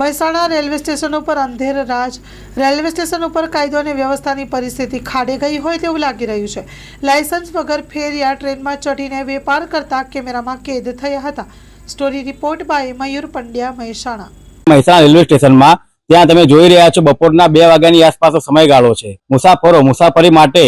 Mehsana railway station ઉપર અંધેર રાજ railway station ઉપર કાયદો અને વ્યવસ્થાની પરિસ્થિતિ ખાડે ગઈ હોય તેવું લાગી રહ્યું છે। લાયસન્સ વગર ફેરિયા ટ્રેનમાં ચઢીને વેપાર કરતા કેમેરામાં કેદ થયા હતા। Story report by Mayur Pandya, Mehsana. Mehsana railway સ્ટેશનમાં ત્યાં તમે જોઈ રહ્યા છો બપોરના 2 વાગ્યાની આસપાસનો સમયગાળો છે। મુસાફરો મુસાફરી માટે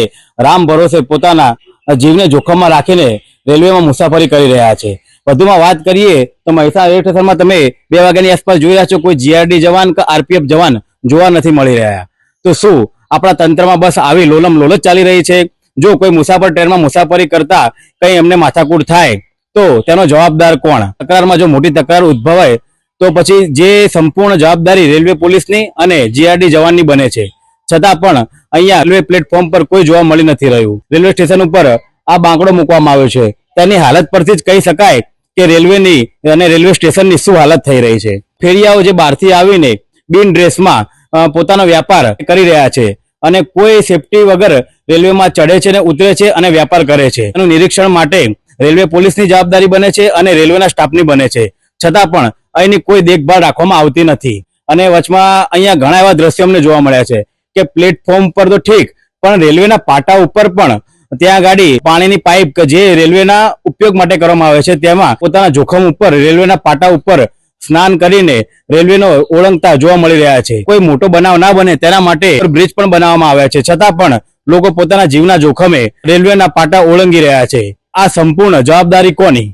રામ ભરોસે પોતાના જીવને જોખમમાં રાખીને રેલવેમાં મુસાફરી કરી રહ્યા છે। વધુમાં વાત કરીએ તો મહેસાણા રેલવે સ્ટેશનમાં તમે 2 વાગ્યાની આસપાસ જોઈ રહ્યા છો કોઈ જીઆરડી જવાન કે આરપીએફ જવાન જોવા નથી મળી રહ્યા। તો શું આપણા તંત્રમાં બસ આવી લોલમ લોલત ચાલી રહી છે? જો કોઈ મુસાફર ટ્રેનમાં મુસાફરી કરતા કંઈ એમને માથાકૂટ થાય તો તેનો જવાબદાર કોણ? તકરારમાં જો મોટી તકરાર ઉદ્ભવાય તો પછી જે સંપૂર્ણ જવાબદારી રેલવે પોલીસની અને જીઆરડી જવાનની બને છે। છતાં પણ અહીંયા રેલવે પ્લેટફોર્મ પર કોઈ જોવા મળી નથી રહ્યું। રેલવે સ્ટેશન ઉપર આ બાંકડો મૂકવામાં આવ્યો છે। તેની હાલત પરથી જ કહી શકાય કે રેલવેની અને રેલવે સ્ટેશનની શું હાલત થઈ રહી છે। ફેરિયાઓ જે બહારથી આવીને બિન ડ્રેસમાં પોતાનો વ્યાપાર કરી રહ્યા છે અને કોઈ સેફટી વગર રેલવેમાં ચડે છે અને ઉતરે છે અને વ્યાપાર કરે છે। એનું નિરીક્ષણ માટે રેલવે પોલીસની જવાબદારી બને છે અને રેલવેના સ્ટાફની બને છે। છતાં પણ અહીંની કોઈ દેખભાળ રાખવામાં આવતી નથી અને વચમાં અહીંયા ઘણા એવા દ્રશ્યો અમને જોવા મળ્યા છે કે પ્લેટફોર્મ પર તો ઠીક, પણ રેલવેના પાટા ઉપર પણ ત્યાં ગાડી પાણીની પાઇપ કે જે રેલવેના ઉપયોગ માટે કરવામાં આવે છે તેમાં પોતાના જોખમ ઉપર રેલવેના પાટા ઉપર સ્નાન કરીને રેલવેનો ઓળંગતા જોવા મળી રહ્યા છે। કોઈ મોટો બનાવ ના બને તેના માટે બ્રિજ પણ બનાવવામાં આવ્યા છે, છતાં પણ લોકો પોતાના જીવના જોખમે રેલવેના પાટા ઓળંગી રહ્યા છે। આ સંપૂર્ણ જવાબદારી કોની?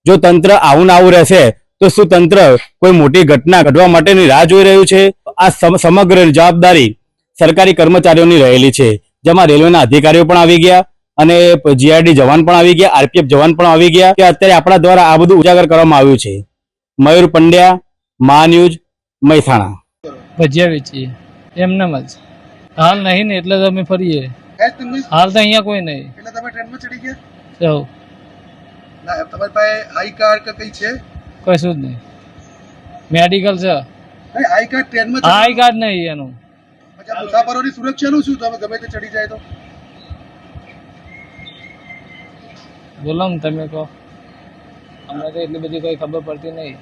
જો તંત્ર આવું ના આવું રહેશે તો શું તંત્ર કોઈ મોટી ઘટના ઘટવા માટેની રાહ જોઈ રહ્યું છે? આ સમગ્ર જવાબદારી સરકારી કર્મચારીઓની રહેલી છે, જેમાં રેલવેના અધિકારીઓ પણ આવી ગયા અને જીઆરડી જવાન પણ આવી ગયા, આરપીએફ જવાન પણ આવી ગયા કે અત્યારે આપણા દ્વારા આ બધું ઉજાગર કરવામાં આવ્યું છે। મયુર પંડ્યા, મા ન્યૂઝ, મહેસાણા। ભજીયા વેચીએ એમને જ હાલ નહીં ને એટલે અમે ફરીએ। હાલ તો અહીંયા કોઈ નહીં। એટલે તમે ટ્રેનમાં ચડી ગયા? જાઓ ના, તમારી પાસે આઈ કાર્ડ કે કઈ છે? કશું જ નહીં। મેડિકલ છે, નહીં આઈ કાર્ડ ટ્રેનમાં આઈ કાર્ડ નહીં એનું। પછી મુસાફરોની સુરક્ષાનું શું? તમે ગમે તે ચડી જાય તો બોલો ને તમે કહો, અમને તો એટલી બધી કોઈ ખબર પડતી નહીં।